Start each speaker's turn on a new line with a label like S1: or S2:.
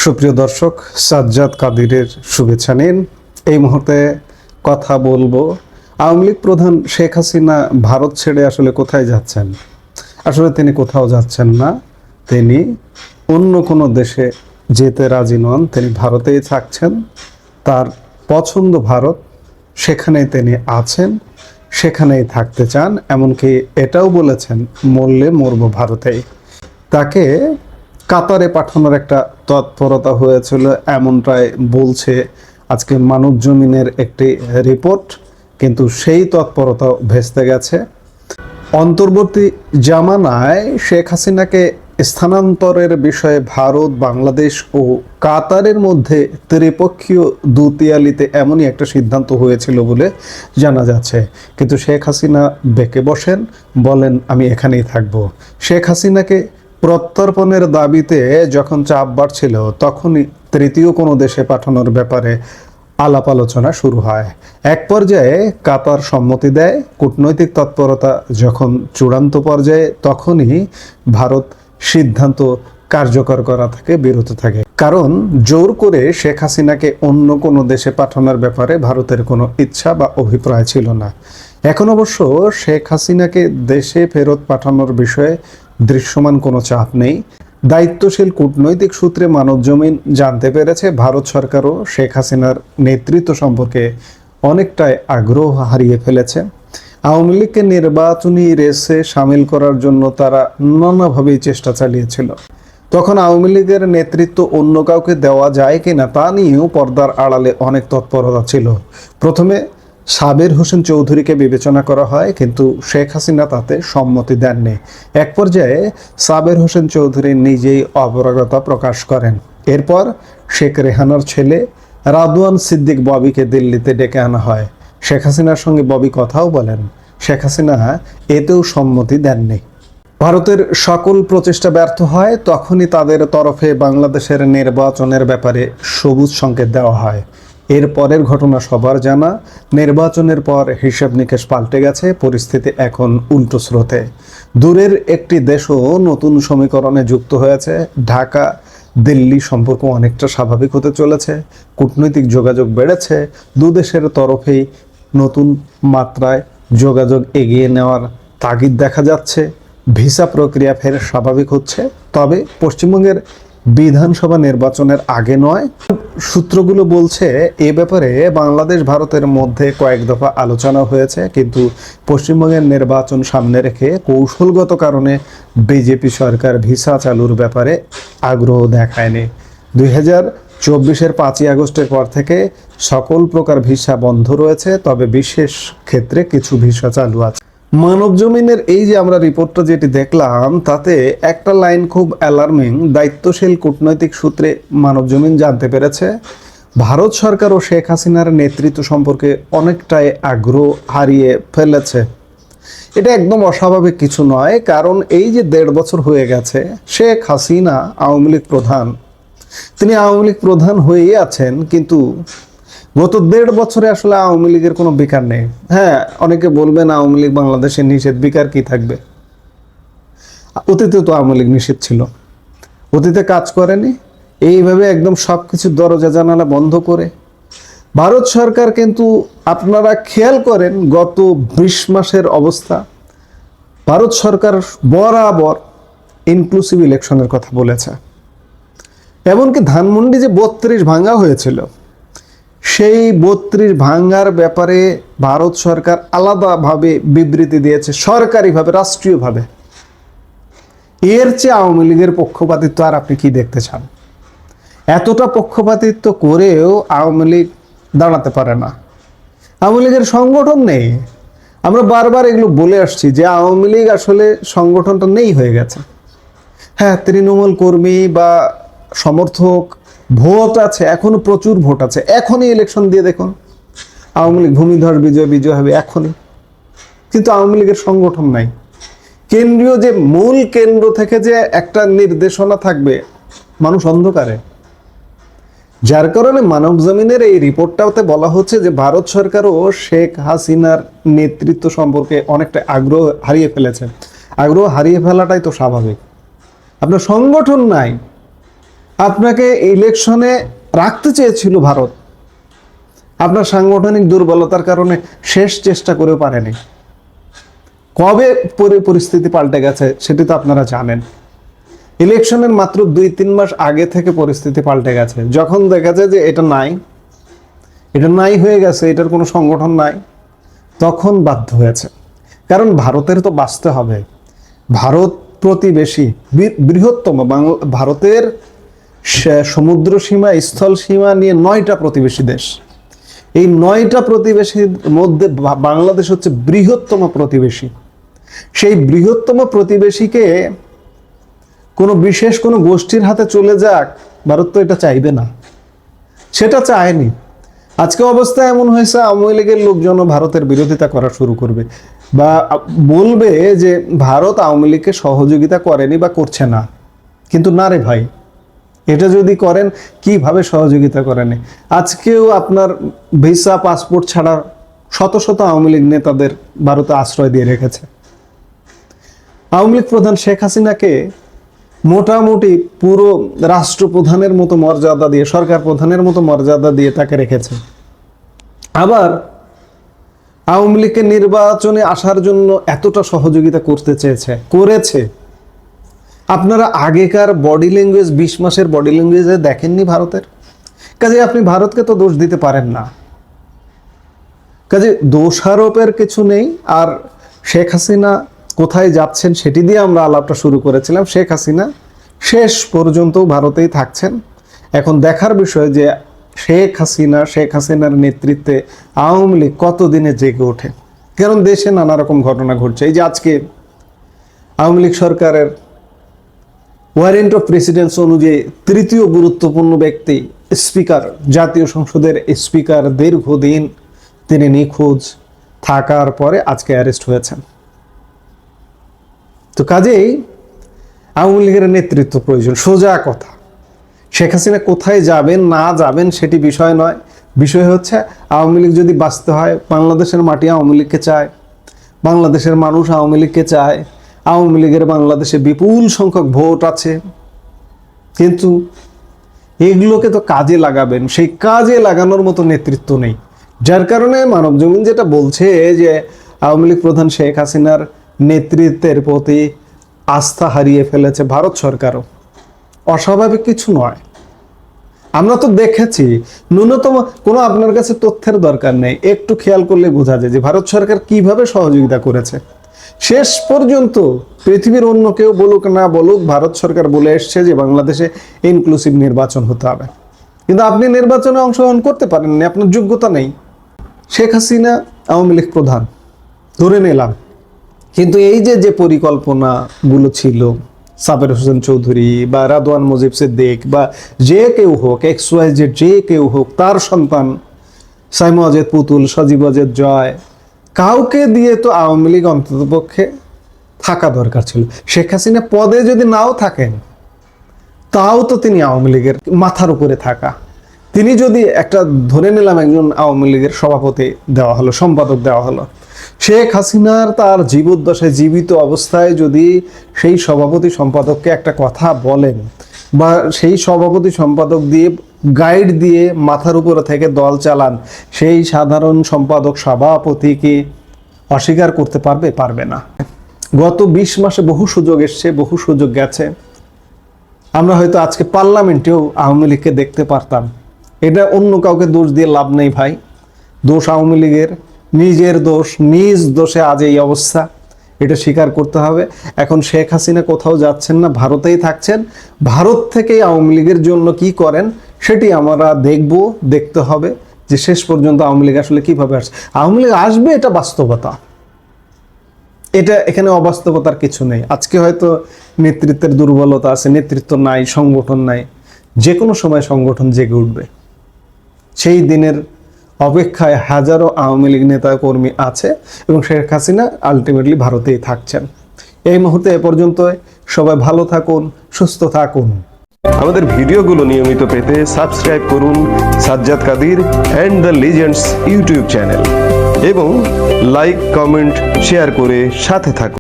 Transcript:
S1: সুপ্রিয় দর্শক, সাজ্জাদ কাদিরের শুভেচ্ছা নিন। এই মুহূর্তে কথা বলবো আওয়ামী লীগ প্রধান শেখ হাসিনা ভারত ছেড়ে আসলে কোথায় যাচ্ছেন। আসলে তিনি কোথাও যাচ্ছেন না, তিনি অন্য কোনো দেশে যেতে রাজি নন, তিনি ভারতেই থাকছেন। তার পছন্দ ভারত, সেখানেই তিনি আছেন, সেখানেই থাকতে চান। এমনকি এটাও বলেছেন, মরলে মরব ভারতেই। তাকে কাতারে পাঠানোর একটা তৎপরতা হয়েছিল, এমনটাই বলছে আজকে মানব জমিনের একটি রিপোর্ট। কিন্তু সেই তৎপরতা ভেস্তে গেছে। অন্তর্বর্তী জামানায় শেখ হাসিনাকে স্থানান্তরের বিষয়ে ভারত, বাংলাদেশ ও কাতারের মধ্যে ত্রিপক্ষীয় দুতিয়ালিতে এমনই একটা সিদ্ধান্ত হয়েছিল বলে জানা যাচ্ছে। কিন্তু শেখ হাসিনা বেঁকে বসেন, বলেন আমি এখানেই থাকবো। শেখ হাসিনাকে প্রত্যর্পণের দাবিতে যখন চাপ বাড়ছিল, তখনই তৃতীয় কোনো দেশে পাঠানোর ব্যাপারে আলাপ আলোচনা শুরু হয়। এক পর্যায়ে কাতার সম্মতি দেয়। কূটনৈতিক তৎপরতা যখন চূড়ান্ত পর্যায়ে, তখনই ভারত সিদ্ধান্ত কার্যকর করা থেকে বিরত থাকে। কারণ জোর করে শেখ হাসিনাকে অন্য কোনো দেশে পাঠানোর ব্যাপারে ভারতের কোনো ইচ্ছা বা অভিপ্রায় ছিল না। এখন অবশ্য শেখ হাসিনাকে দেশে ফেরত পাঠানোর বিষয়ে দৃশ্যমান কোনো চাপ নেই। দায়িত্বশীল কূটনৈতিক সূত্রে মানবজমিন জানতে পেরেছে, ভারত সরকারও শেখ হাসিনার নেতৃত্ব সম্পর্কে অনেকটাই আগ্রহ হারিয়ে ফেলেছে। আওয়ামী লীগকে নির্বাচনী রেসে সামিল করার জন্য তারা নানাভাবেই চেষ্টা চালিয়েছিল। তখন আওয়ামী লীগের নেতৃত্ব অন্য কাউকে দেওয়া যায় কিনা তা নিয়েও পর্দার আড়ালে অনেক তৎপরতা ছিল। প্রথমে সাবের হোসেন চৌধুরীকে বিবেচনা করা হয়, কিন্তু শেখ হাসিনা তাতে সম্মতি দেননি। এক পর্যায়ে সাবের হোসেন চৌধুরী নিজেই অপারগতা প্রকাশ করেন। এরপর শেখ রেহানার ছেলে রাদওয়ান সিদ্দিক ববিকে দিল্লিতে ডেকে আনা হয়। শেখ হাসিনার সঙ্গে ববি কথাও বলেন। শেখ হাসিনা এতেও সম্মতি দেননি। ভারতের সকল প্রচেষ্টা ব্যর্থ হয়। তখনই তাদের তরফে বাংলাদেশের নির্বাচনের ব্যাপারে সবুজ সংকেত দেওয়া হয়। এর পরের ঘটনা সবার জানা। নির্বাচনের পর হিসাব নিকেশ পাল্টে গেছে, পরিস্থিতি এখন উল্টো স্রোতে। দূরের একটি দেশও নতুন সমীকরণে যুক্ত হয়েছে। ঢাকা দিল্লি সম্পর্ক অনেকটা স্বাভাবিক হতে চলেছে, কূটনৈতিক যোগাযোগ বেড়েছে। দুদেশের তরফেই নতুন মাত্রায় যোগাযোগ এগিয়ে নেওয়ার তাগিদ দেখা যাচ্ছে। ভিসা প্রক্রিয়া ফের স্বাভাবিক হচ্ছে, তবে পশ্চিমবঙ্গের বিধানসভা নির্বাচনের আগে নয়। সূত্রগুলো বলছে এ ব্যাপারে বাংলাদেশ ভারতের মধ্যে কয়েক দফা আলোচনা হয়েছে, কিন্তু পশ্চিমবঙ্গের নির্বাচন সামনে রেখে কৌশলগত কারণে বিজেপি সরকার ভিসা চালুর ব্যাপারে আগ্রহ দেখায়নি। 2024-এর 5ই আগস্টের পর থেকে সকল প্রকার ভিসা বন্ধ রয়েছে, তবে বিশেষ ক্ষেত্রে কিছু ভিসা চালু আছে। মানবজমিনের এই যে আমরা রিপোর্টটা যেটি দেখলাম, তাতে একটা লাইন খুব অ্যালার্মিং। দায়িত্বশীল কূটনৈতিক সূত্রে মানবজমিন জানতে পেরেছে, ভারত সরকার ও শেখ হাসিনার নেতৃত্ব সম্পর্কে অনেকটাই আগ্রহ হারিয়ে ফেলেছে। এটা একদম অস্বাভাবিক কিছু নয়, কারণ এই যে 1.5 বছর হয়ে গেছে শেখ হাসিনা আওয়ামী লীগ প্রধান, তিনি আওয়ামী লীগ প্রধান হয়েই আছেন, কিন্তু গত 1.5 বছরে আসলে আওয়ামী লীগের কোনো বিকার নেই। হ্যাঁ, অনেকে বলবেন আওয়ামী লীগ বাংলাদেশে নিষেধ, বিকার কি থাকবে? অতীতে তো আওয়ামী লীগ নিষেধ ছিল, অতীতে কাজ করেনি। এইভাবে একদম সব কিছু দরজা জানালা বন্ধ করে ভারত সরকার, কিন্তু আপনারা খেয়াল করেন গত 20 মাসের অবস্থা, ভারত সরকার বরাবর ইনক্লুসিভ ইলেকশনের কথা বলেছে। এমনকি ধানমন্ডি যে 32 ভাঙা হয়েছিল, সেই 32 ভাঙার ব্যাপারে ভারত সরকার আলাদাভাবে বিবৃতি দিয়েছে, সরকারিভাবে, রাষ্ট্রীয়ভাবে। এর চেয়ে আওয়ামী লীগের পক্ষপাতিত্ব আর আপনি কি দেখতে চান? এতটা পক্ষপাতিত্ব করেও আওয়ামী লীগ দাঁড়াতে পারে না। আওয়ামী লীগের সংগঠন নেই। আমরা বারবার এগুলো বলে আসছি যে আওয়ামী লীগ আসলে সংগঠনটা নেই হয়ে গেছে। হ্যাঁ, তৃণমূল কর্মী বা সমর্থক, ভোট আছে, এখনো প্রচুর ভোট আছে। এখনই ইলেকশন দিয়ে দেখুন, আওয়ামী লীগ ভূমিধস বিজয় হবে এখনই। কিন্তু আওয়ামী লীগের সংগঠন নাই। কেন্দ্রীয় যে মূল কেন্দ্র থেকে যে একটা নির্দেশনা থাকবে, মানুষ অন্ধকারে। যার কারণে মানবজমিনের এই রিপোর্টটাতে বলা হচ্ছে যে ভারত সরকারও শেখ হাসিনার নেতৃত্ব সম্পর্কে অনেকটা আগ্রহ হারিয়ে ফেলেছে। আগ্রহ হারিয়ে ফেলাটাই তো স্বাভাবিক। আপনার সংগঠন নাই, আপনাকে ইলেকশনে রাখতে চেয়েছিল ভারত, আপনার সাংগঠনিক দুর্বলতার কারণে শেষ চেষ্টা করেও পারেনি। কবে পরিস্থিতি পাল্টে গেছে সেটি তো আপনারা জানেন। ইলেকশনের মাত্র 2-3 মাস আগে থেকে পরিস্থিতি পাল্টে গেছে। যখন দেখা যায় যে এটা নাই হয়ে গেছে, এটার কোনো সংগঠন নাই, তখন বাধ্য হয়েছে। কারণ ভারতের তো বাঁচতে হবে। ভারত প্রতিবেশী, বৃহত্তম ভারতের সমুদ্র সীমা, স্থল সীমা নিয়ে 9টা প্রতিবেশী দেশ। এই 9টা প্রতিবেশীর মধ্যে বাংলাদেশ হচ্ছে বৃহত্তম প্রতিবেশী। সেই বৃহত্তম প্রতিবেশীকে কোনো বিশেষ কোনো গোষ্ঠীর হাতে চলে যাক, ভারত তো এটা চাইবে না, সেটা চায়নি। আজকে অবস্থা এমন হয়েছে, আওয়ামী লীগের লোকজন ভারতের বিরোধিতা করা শুরু করবে বা বলবে যে ভারত আওয়ামী লীগকে সহযোগিতা করেনি বা করছে না। কিন্তু না রে ভাই, এটা যদি করেন কিভাবে সহযোগিতা করেনি? আজকেও আপনার ভিসা পাসপোর্ট ছাড়া শত শত আওয়ামী লীগ নেতাদের ভারতে আশ্রয় দিয়ে রেখেছে। আওয়ামী লীগ প্রধান শেখ হাসিনাকে মোটামুটি পুরো রাষ্ট্রপ্রধানের মতো মর্যাদা দিয়ে, সরকার প্রধানের মতো মর্যাদা দিয়ে তাকে রেখেছে। আবার আওয়ামী লীগকে নির্বাচনে আসার জন্য এতটা সহযোগিতা করেছে। আপনারা আগেকার বডি ল্যাঙ্গুয়েজ, 20 মাসের বডি ল্যাঙ্গুয়েজে দেখেননি ভারতের? কাজে আপনি ভারতকে তো দোষ দিতে পারেন না। কাজে দোষারোপের কিছু নেই। আর শেখ হাসিনা কোথায় যাচ্ছেন সেটি দিয়ে আমরা আলাপটা শুরু করেছিলাম। শেখ হাসিনা শেষ পর্যন্ত ভারতেই থাকছেন। এখন দেখার বিষয় যে শেখ হাসিনার নেতৃত্বে আওয়ামী লীগ কতদিনে জেগে ওঠে। কারণ দেশে নানা রকম ঘটনা ঘটছে। এই যে আজকে আওয়ামী লীগ সরকারের ওয়ারেন্ট অফ প্রেসিডেন্স অনুযায়ী 3য় গুরুত্বপূর্ণ ব্যক্তি স্পিকার, জাতীয় সংসদের স্পিকার, দীর্ঘদিন তিনি নিখোঁজ থাকার পরে আজকে অ্যারেস্ট হয়েছেন। তো কাজেই আওয়ামী লীগের নেতৃত্ব প্রয়োজন। সোজা কথা, শেখ হাসিনা কোথায় যাবেন না যাবেন সেটি বিষয় নয়। বিষয় হচ্ছে আওয়ামী লীগ যদি বাঁচতে হয়, বাংলাদেশের মাটি আওয়ামী লীগকে চায়, বাংলাদেশের মানুষ আওয়ামী লীগকে চায়। আওয়ামী লীগের বাংলাদেশে বিপুল সংখ্যক ভোট আছে, কিন্তু এগুলোকে তো কাজে লাগাবেন, সেই কাজে লাগানোর মতো নেতৃত্ব নেই। যার কারণে মানব জমিন যেটা বলছে যে আওয়ামী লীগ প্রধান শেখ হাসিনার নেতৃত্বের প্রতি আস্থা হারিয়ে ফেলেছে ভারত সরকারও। অস্বাভাবিক কিছু নয়, আমরা তো দেখেছি। ন্যূনতম কোনো আপনার কাছে তথ্যের দরকার নেই, একটু খেয়াল করলে বোঝা যায় যে ভারত সরকার কিভাবে সহযোগিতা করেছে। শেষ পর্যন্ত পৃথিবীর অন্য কেউ বলুক না বলুক, ভারত সরকার বলে এসছে যে বাংলাদেশে ইনক্লুসিভ নির্বাচন হতে হবে। কিন্তু আপনি নির্বাচনে অংশগ্রহণ করতে পারেননি, আপনার যোগ্যতা নেই। শেখ হাসিনা আওয়ামী লীগ প্রধান ধরে নিলাম, কিন্তু এই যে পরিকল্পনাগুলো ছিল, সাবের হোসেন চৌধুরী বা রাদওয়ান মুজিব সিদ্দিক বা যে কেউ হোক, XYZ যে কেউ হোক, তার সন্তান সাইমুল ওয়াজেদ পুতুল, সজীব ওয়াজেদ জয়, কাউকে দিয়ে তো আওয়ামী লীগ অন্ততপক্ষে থাকা দরকার ছিল। শেখ হাসিনা পদে যদি নাও থাকেন, তাও তো তিনি আওয়ামী লীগের মাথার উপরে থাকা। তিনি যদি একটা ধরে নিলাম একজন আওয়ামী লীগের সভাপতি দেওয়া হলো, সম্পাদক দেওয়া হলো, শেখ হাসিনার তার জীবদ্দশায় জীবিত অবস্থায় যদি সেই সভাপতি সম্পাদককে একটা কথা বলেন বা সেই সভাপতি সম্পাদক দিয়ে গাইড দিয়ে মাথার উপরে থেকে দল চালান, সেই সাধারণ সম্পাদক সভাপতিকে অস্বীকার করতে পারবে না। গত 20 মাসে বহু সুযোগ এসছে, বহু সুযোগ গেছে। আমরা হয়তো আজকে পার্লামেন্টেও আওয়ামী লীগকে দেখতে পারতাম। এটা অন্য কাউকে দোষ দিয়ে লাভ নেই ভাই, দোষ আওয়ামী লীগের, নিজের দোষ, নিজ দোষে আজ এই অবস্থা, এটা স্বীকার করতে হবে। এখন শেখ হাসিনা কোথাও যাচ্ছেন না, ভারতেই থাকছেন। ভারত থেকেই আওয়ামী লীগের জন্য কি করেন সেটি আমরা দেখতে হবে যে শেষ পর্যন্ত আওয়ামী লীগ আসলে কিভাবে আসছে। আওয়ামী লীগ আসবে, এটা বাস্তবতা, এটা এখানে অবাস্তবতার কিছু নেই। আজকে হয়তো নেতৃত্বের দুর্বলতা আছে, নেতৃত্ব নাই, সংগঠন নাই, যে কোনো সময় সংগঠন জেগে উঠবে। সেই দিনের অপেক্ষায় হাজারো আওয়ামী লীগ নেতা কর্মী আছে এবং শেখ হাসিনা আলটিমেটলি ভারতেই থাকছেন। এই মুহূর্তে এ পর্যন্ত, সবাই ভালো থাকুন, সুস্থ থাকুন।
S2: আমাদের ভিডিওগুলো নিয়মিত পেতে সাবস্ক্রাইব করুন Sajjad Kadir and the legends YouTube channel এবং লাইক, কমেন্ট, শেয়ার করে সাথে থাকুন।